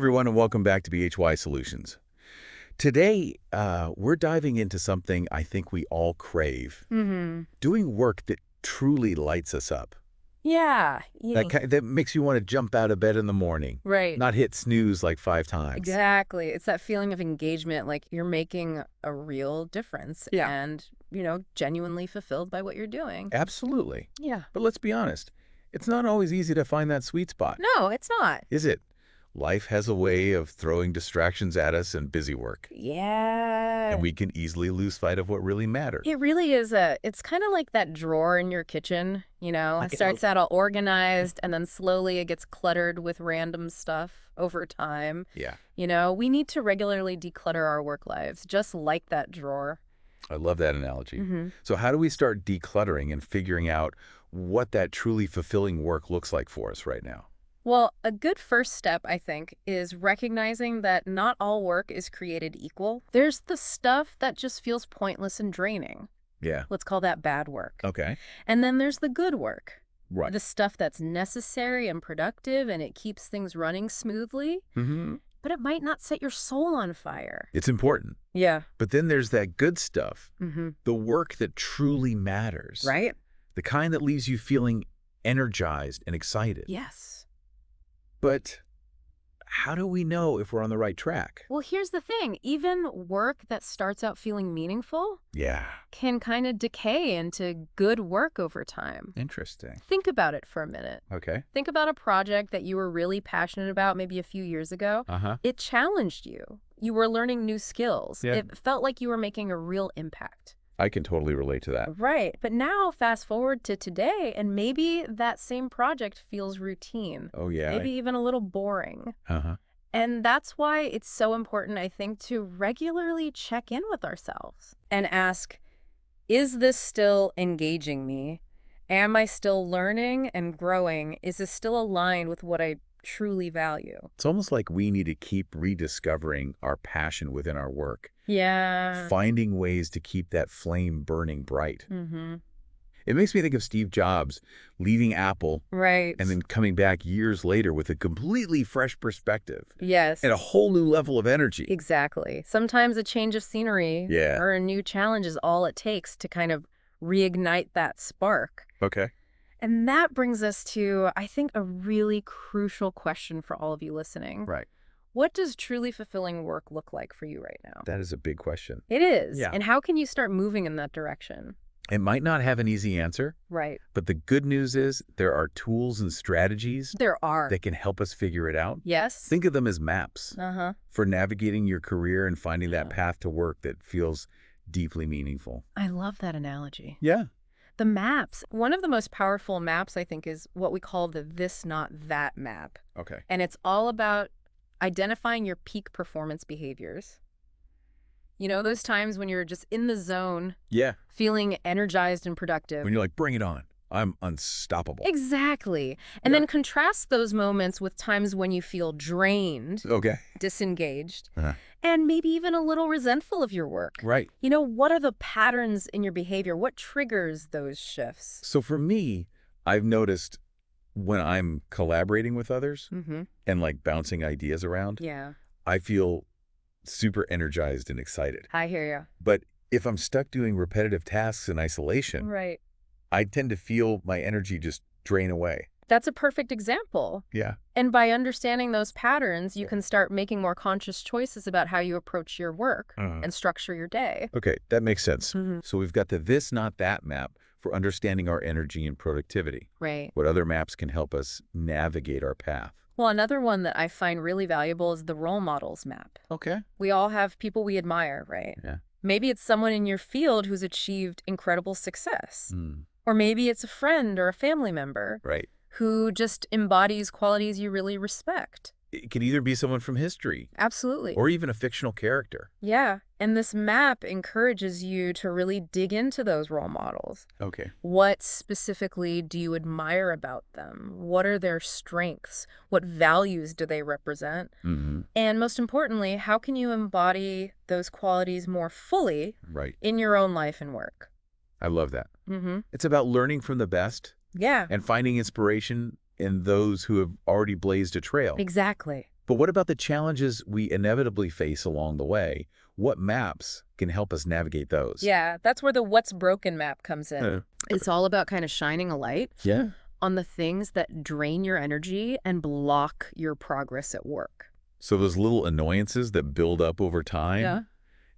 everyone, and welcome back to BHY Solutions. Today, we're diving into something I think we all crave. Doing work that truly lights us up. Yeah. That makes you want to jump out of bed in the morning. Right. Not hit snooze like 5 times. Exactly. It's that feeling of engagement, like you're making a real difference and, genuinely fulfilled by what you're doing. Absolutely. Yeah. But let's be honest, it's not always easy to find that sweet spot. No, it's not. Is it? Life has a way of throwing distractions at us and busy work. Yeah. And we can easily lose sight of what really matters. It really is it's kind of like that drawer in your kitchen, It starts out all organized and then slowly it gets cluttered with random stuff over time. Yeah. We need to regularly declutter our work lives, just like that drawer. I love that analogy. So how do we start decluttering and figuring out what that truly fulfilling work looks like for us right now? Well, a good first step, I think, is recognizing that not all work is created equal. There's the stuff that just feels pointless and draining. Yeah. Let's call that bad work. Okay. And then there's the good work. Right. The stuff that's necessary and productive and it keeps things running smoothly. But it might not set your soul on fire. It's important. Yeah. But then there's that good stuff, the work that truly matters. Right? The kind that leaves you feeling energized and excited. Yes. But how do we know if we're on the right track? Well, here's the thing. Even work that starts out feeling meaningful Yeah. can kind of decay into good work over time. Interesting. Think about it for a minute. Okay. Think about a project that you were really passionate about maybe a few years ago. It challenged you. You were learning new skills. Yeah. It felt like you were making a real impact. I can totally relate to that. Right. But now fast forward to today, and maybe that same project feels routine. Oh, yeah. Maybe even a little boring. Uh-huh. And that's why it's so important, I think, to regularly check in with ourselves and ask, is this still engaging me? Am I still learning and growing? Is this still aligned with what I truly value? It's almost like we need to keep rediscovering our passion within our work. Yeah. Finding ways to keep that flame burning bright. It makes me think of Steve Jobs leaving Apple Right. and then coming back years later with a completely fresh perspective Yes. and a whole new level of energy. Exactly. Sometimes a change of scenery or a new challenge is all it takes to kind of reignite that spark. Okay. And that brings us to, I think, a really crucial question for all of you listening. Right. What does truly fulfilling work look like for you right now? That is a big question. It is. Yeah. And how can you start moving in that direction? It might not have an easy answer, Right. but the good news is there are tools and strategies There are. that can help us figure it out. Yes. Think of them as maps Uh-huh. for navigating your career and finding that path to work that feels deeply meaningful. I love that analogy. Yeah. The maps. One of the most powerful maps, I think, is what we call the this, not that map. Okay. And it's all about identifying your peak performance behaviors. Those times when you're just in the zone, Yeah. feeling energized and productive. When you're like, bring it on. I'm unstoppable. Exactly. And then contrast those moments with times when you feel drained, Okay. disengaged, and maybe even a little resentful of your work. Right. What are the patterns in your behavior? What triggers those shifts? So for me, I've noticed when I'm collaborating with others and like bouncing ideas around, Yeah. I feel super energized and excited. I hear you. But if I'm stuck doing repetitive tasks in isolation, Right. I tend to feel my energy just drain away. That's a perfect example. Yeah. And by understanding those patterns, you can start making more conscious choices about how you approach your work and structure your day. Okay, that makes sense. So we've got the this, not that map for understanding our energy and productivity. Right. What other maps can help us navigate our path? Well, another one that I find really valuable is the role models map. Okay. We all have people we admire, right? Yeah. Maybe it's someone in your field who's achieved incredible success. Or maybe it's a friend or a family member Right. who just embodies qualities you really respect. It could either be someone from history Absolutely. or even a fictional character. Yeah. And this map encourages you to really dig into those role models. Okay. What specifically do you admire about them? What are their strengths? What values do they represent? And most importantly, how can you embody those qualities more fully Right. in your own life and work? I love that. It's about learning from the best Yeah. and finding inspiration in those who have already blazed a trail. Exactly. But what about the challenges we inevitably face along the way? What maps can help us navigate those? Yeah, that's where the what's broken map comes in. Uh, It's all about kind of shining a light yeah. on the things that drain your energy and block your progress at work. So those little annoyances that build up over time Yeah.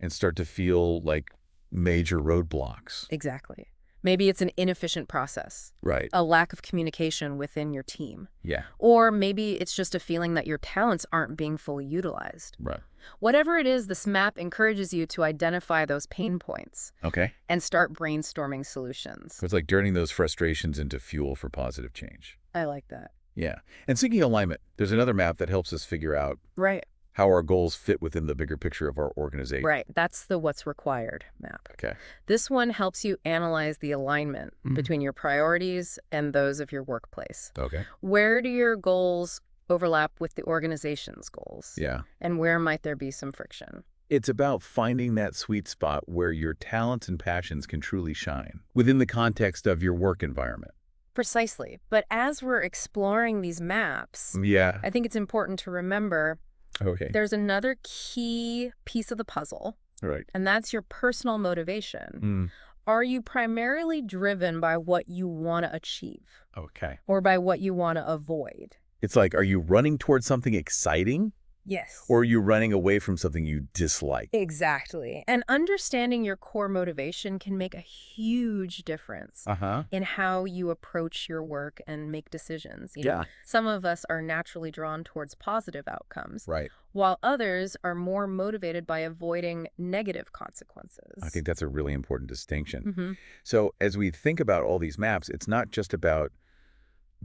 and start to feel like major roadblocks. Exactly. Maybe it's an inefficient process, Right. a lack of communication within your team. Yeah. Or maybe it's just a feeling that your talents aren't being fully utilized. Right. Whatever it is, this map encourages you to identify those pain points Okay. and start brainstorming solutions. So it's like turning those frustrations into fuel for positive change. I like that. Yeah. And seeking alignment, there's another map that helps us figure out Right. how our goals fit within the bigger picture of our organization. Right. That's the what's required map. Okay. This one helps you analyze the alignment between your priorities and those of your workplace. Okay. Where do your goals overlap with the organization's goals? Yeah. And where might there be some friction? It's about finding that sweet spot where your talents and passions can truly shine within the context of your work environment. Precisely. But as we're exploring these maps, Yeah. I think it's important to remember Okay. there's another key piece of the puzzle, All right. and that's your personal motivation. Are you primarily driven by what you want to achieve Okay. or by what you want to avoid? It's like, are you running towards something exciting Yes. or are you running away from something you dislike? Exactly. And understanding your core motivation can make a huge difference Uh-huh. in how you approach your work and make decisions. Yeah. Some of us are naturally drawn towards positive outcomes, Right. while others are more motivated by avoiding negative consequences. I think that's a really important distinction. Mm-hmm. So as we think about all these maps, it's not just about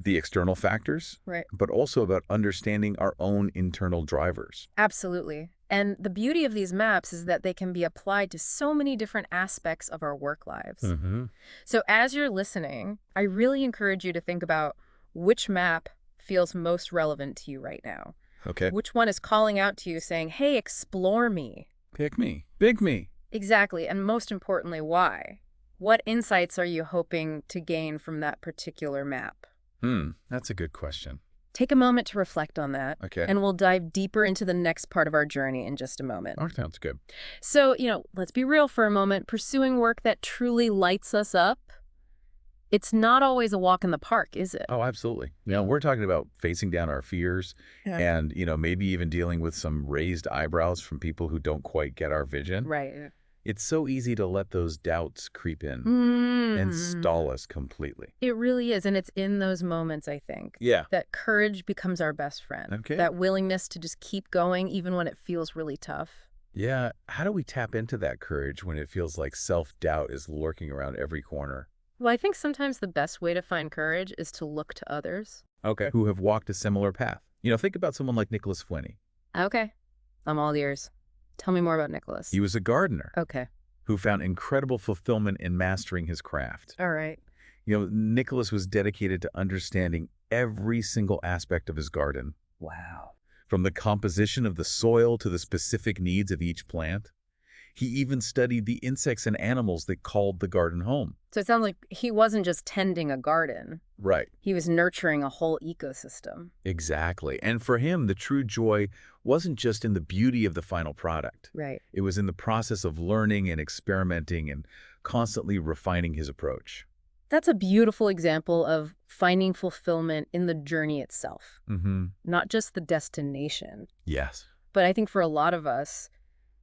the external factors, Right. but also about understanding our own internal drivers. Absolutely. And the beauty of these maps is that they can be applied to so many different aspects of our work lives. Mm-hmm. So as you're listening, I really encourage you to think about which map feels most relevant to you right now. Okay. Which one is calling out to you saying, hey, explore me? Pick me. Big me. Exactly. And most importantly, why? What insights are you hoping to gain from that particular map? That's a good question. Take a moment to reflect on that. Okay. And we'll dive deeper into the next part of our journey in just a moment. Oh, sounds good. So, let's be real for a moment. Pursuing work that truly lights us up, it's not always a walk in the park, is it? Oh, absolutely. We're talking about facing down our fears and, maybe even dealing with some raised eyebrows from people who don't quite get our vision. Right. It's so easy to let those doubts creep in and stall us completely. It really is. And it's in those moments, I think, Yeah. that courage becomes our best friend. Okay. That willingness to just keep going even when it feels really tough. Yeah. How do we tap into that courage when it feels like self-doubt is lurking around every corner? Well, I think sometimes the best way to find courage is to look to others. Okay. Who have walked a similar path. Think about someone like Nicholas Fwinney. Okay. I'm all ears. Tell me more about Nicholas. He was a gardener Okay. who found incredible fulfillment in mastering his craft. All right. Nicholas was dedicated to understanding every single aspect of his garden, Wow. from the composition of the soil to the specific needs of each plant. He even studied the insects and animals that called the garden home. So it sounds like he wasn't just tending a garden. Right. He was nurturing a whole ecosystem. Exactly. And for him, the true joy wasn't just in the beauty of the final product. Right. It was in the process of learning and experimenting and constantly refining his approach. That's a beautiful example of finding fulfillment in the journey itself, not just the destination. Yes. But I think for a lot of us,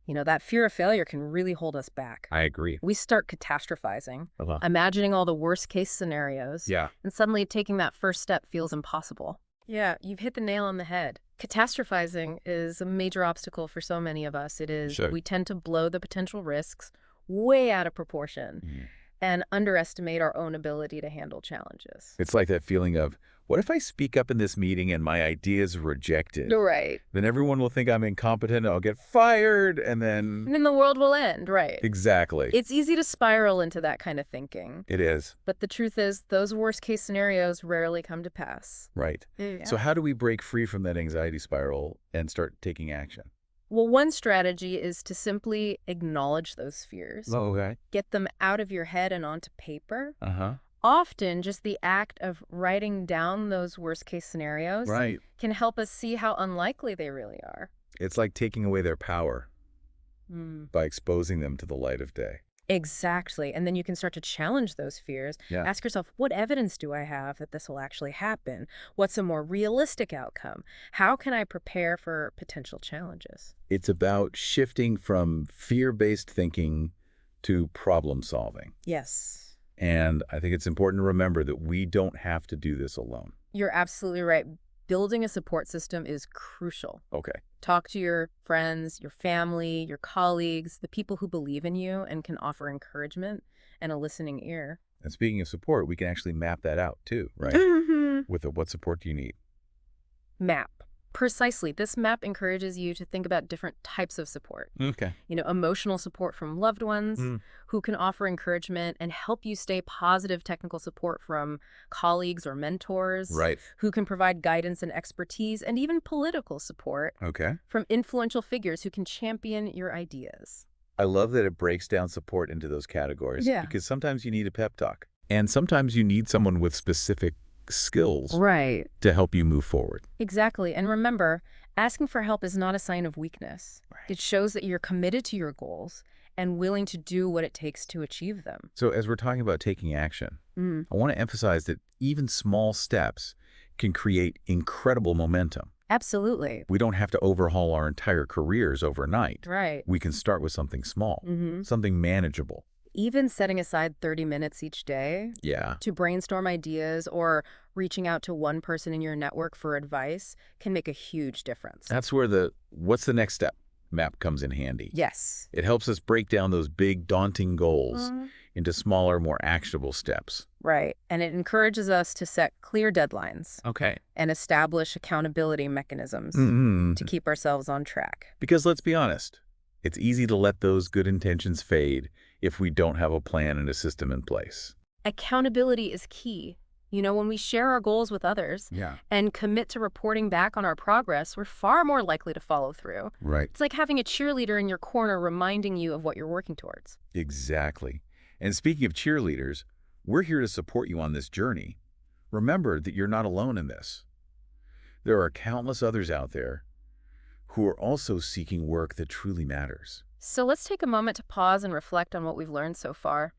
that fear of failure can really hold us back. I agree. We start catastrophizing, Uh-huh. imagining all the worst case scenarios, Yeah. and suddenly taking that first step feels impossible. Yeah, you've hit the nail on the head. Catastrophizing is a major obstacle for so many of us. It is. Sure. We tend to blow the potential risks way out of proportion and underestimate our own ability to handle challenges. It's like that feeling of, what if I speak up in this meeting and my idea is rejected? Right. Then everyone will think I'm incompetent, I'll get fired, and then... And then the world will end, right? Exactly. It's easy to spiral into that kind of thinking. It is. But the truth is, those worst case scenarios rarely come to pass. Right. Yeah. So how do we break free from that anxiety spiral and start taking action? Well, one strategy is to simply acknowledge those fears. Okay. Get them out of your head and onto paper. Uh-huh. often just the act of writing down those worst-case scenarios Right. can help us see how unlikely they really are. It's like taking away their power Mm. by exposing them to the light of day. Exactly. And then you can start to challenge those fears. Yeah. Ask yourself, what evidence do I have that this will actually happen? What's a more realistic outcome? How can I prepare for potential challenges? It's about shifting from fear-based thinking to problem solving. Yes. And I think it's important to remember that we don't have to do this alone. You're absolutely right. Building a support system is crucial. Okay. Talk to your friends, your family, your colleagues, the people who believe in you and can offer encouragement and a listening ear. And speaking of support, we can actually map that out too, right? With a what support do you need? Map. Precisely. This map encourages you to think about different types of support. Okay. Emotional support from loved ones who can offer encouragement and help you stay positive, technical support from colleagues or mentors Right. who can provide guidance and expertise, and even political support Okay. from influential figures who can champion your ideas. I love that it breaks down support into those categories. Yeah. Because sometimes you need a pep talk. And sometimes you need someone with specific skills Right. to help you move forward. Exactly. And remember, asking for help is not a sign of weakness. Right. It shows that you're committed to your goals and willing to do what it takes to achieve them. So as we're talking about taking action, I want to emphasize that even small steps can create incredible momentum. Absolutely. We don't have to overhaul our entire careers overnight. Right. We can start with something small, something manageable. Even setting aside 30 minutes each day Yeah. to brainstorm ideas or reaching out to one person in your network for advice can make a huge difference. That's where the what's the next step map comes in handy. Yes. It helps us break down those big, daunting goals into smaller, more actionable steps. Right. And it encourages us to set clear deadlines Okay. and establish accountability mechanisms to keep ourselves on track. Because let's be honest, it's easy to let those good intentions fade if we don't have a plan and a system in place. Accountability is key. When we share our goals with others and commit to reporting back on our progress, we're far more likely to follow through. Right. It's like having a cheerleader in your corner reminding you of what you're working towards. Exactly. And speaking of cheerleaders, we're here to support you on this journey. Remember that you're not alone in this. There are countless others out there who are also seeking work that truly matters. So let's take a moment to pause and reflect on what we've learned so far.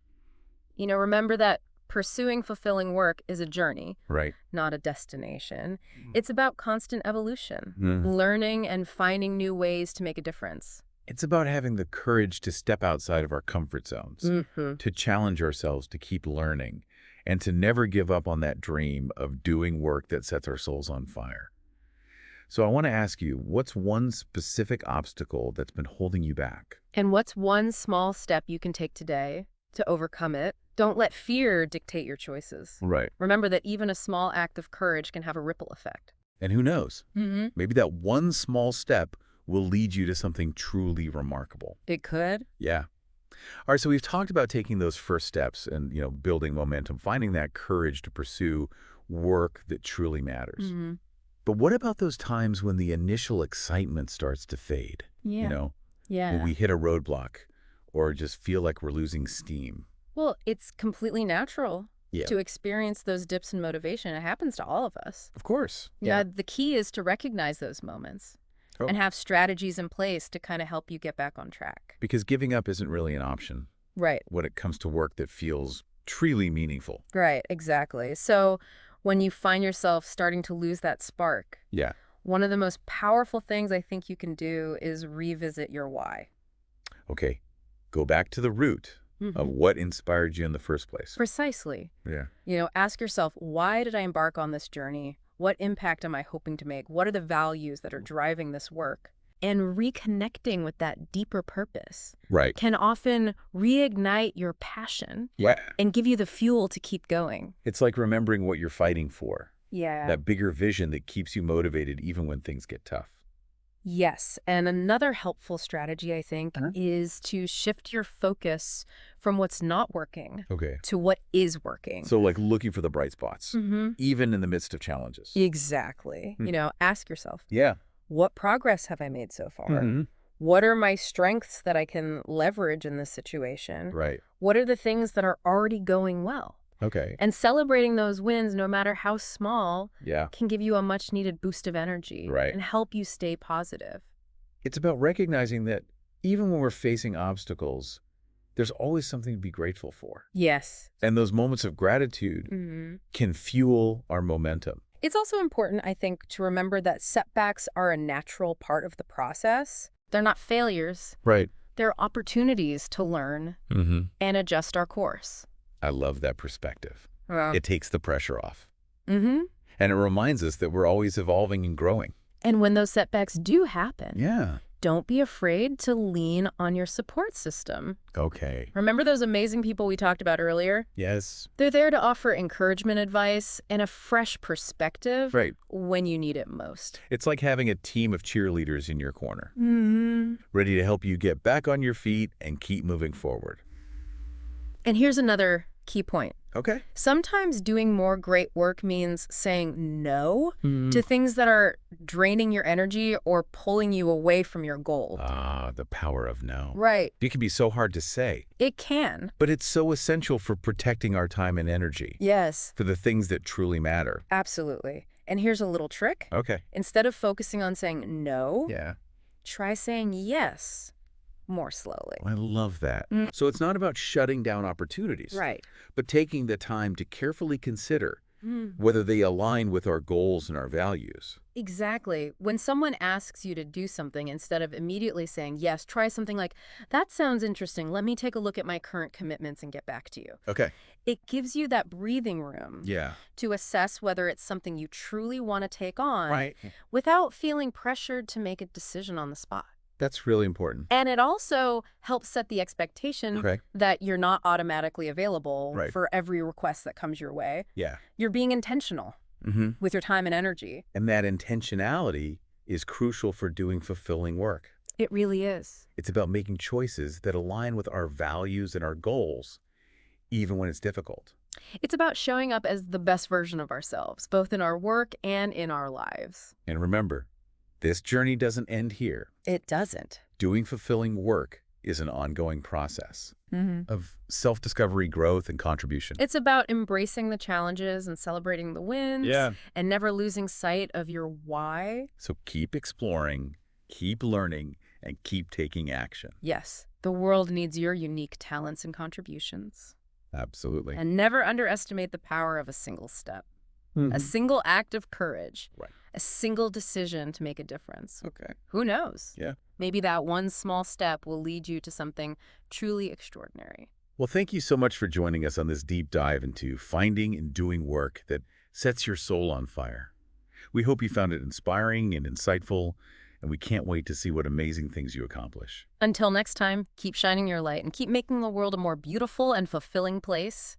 Remember that pursuing fulfilling work is a journey, Right. not a destination. It's about constant evolution, learning and finding new ways to make a difference. It's about having the courage to step outside of our comfort zones, to challenge ourselves, to keep learning, and to never give up on that dream of doing work that sets our souls on fire. So I want to ask you, what's one specific obstacle that's been holding you back? And what's one small step you can take today to overcome it? Don't let fear dictate your choices. Right. Remember that even a small act of courage can have a ripple effect. And who knows? Maybe that one small step will lead you to something truly remarkable. It could. Yeah. All right, so we've talked about taking those first steps and, building momentum, finding that courage to pursue work that truly matters. But what about those times when the initial excitement starts to fade? Yeah. When we hit a roadblock or just feel like we're losing steam? Well, it's completely natural Yeah. to experience those dips in motivation. It happens to all of us. Of course. Yeah. The key is to recognize those moments and have strategies in place to kind of help you get back on track. Because giving up isn't really an option Right. when it comes to work that feels truly meaningful. Right. Exactly. So when you find yourself starting to lose that spark, Yeah. one of the most powerful things I think you can do is revisit your why. Okay. Go back to the root of what inspired you in the first place. Precisely. Yeah. Ask yourself, why did I embark on this journey? What impact am I hoping to make? What are the values that are driving this work? And reconnecting with that deeper purpose Right. can often reignite your passion Yeah. and give you the fuel to keep going. It's like remembering what you're fighting for. Yeah. That bigger vision that keeps you motivated even when things get tough. Yes. And another helpful strategy, I think, is to shift your focus from what's not working Okay. to what is working. So like looking for the bright spots, even in the midst of challenges. Exactly. Ask yourself, Yeah. what progress have I made so far? What are my strengths that I can leverage in this situation? Right. What are the things that are already going well? Okay. And celebrating those wins, no matter how small, Yeah. can give you a much-needed boost of energy Right. and help you stay positive. It's about recognizing that even when we're facing obstacles, there's always something to be grateful for. Yes. And those moments of gratitude can fuel our momentum. It's also important, I think, to remember that setbacks are a natural part of the process. They're not failures. Right. They're opportunities to learn and adjust our course. I love that perspective. Yeah. It takes the pressure off. Mm-hmm. And it reminds us that we're always evolving and growing. And when those setbacks do happen, Yeah. don't be afraid to lean on your support system. Okay. Remember those amazing people we talked about earlier? Yes. They're there to offer encouragement, advice, and a fresh perspective Right. when you need it most. It's like having a team of cheerleaders in your corner, Mm-hmm. ready to help you get back on your feet and keep moving forward. And here's another key point. Okay. Sometimes doing more great work means saying no to things that are draining your energy or pulling you away from your goal. Ah, the power of no. Right. It can be so hard to say, It can. but it's so essential for protecting our time and energy, Yes, for the things that truly matter. absolutely. And here's a little trick. Okay. Instead of focusing on saying no, Yeah. try saying yes more slowly. I love that. So it's not about shutting down opportunities, Right. but taking the time to carefully consider whether they align with our goals and our values. Exactly. When someone asks you to do something, instead of immediately saying yes, try something like, that sounds interesting. Let me take a look at my current commitments and get back to you. Okay. It gives you that breathing room Yeah. to assess whether it's something you truly want to take on Right. without feeling pressured to make a decision on the spot. That's really important. And it also helps set the expectation Okay. that you're not automatically available Right. for every request that comes your way. Yeah. You're being intentional with your time and energy. And that intentionality is crucial for doing fulfilling work. It really is. It's about making choices that align with our values and our goals, even when it's difficult. It's about showing up as the best version of ourselves, both in our work and in our lives. And remember, this journey doesn't end here. It doesn't. Doing fulfilling work is an ongoing process of self-discovery, growth, and contribution. It's about embracing the challenges and celebrating the wins and never losing sight of your why. So keep exploring, keep learning, and keep taking action. Yes, the world needs your unique talents and contributions. Absolutely. And never underestimate the power of a single step, a single act of courage, Right. a single decision to make a difference. Okay. Who knows? Yeah. Maybe that one small step will lead you to something truly extraordinary. Well, thank you so much for joining us on this deep dive into finding and doing work that sets your soul on fire. We hope you found it inspiring and insightful, and we can't wait to see what amazing things you accomplish. Until next time, keep shining your light and keep making the world a more beautiful and fulfilling place.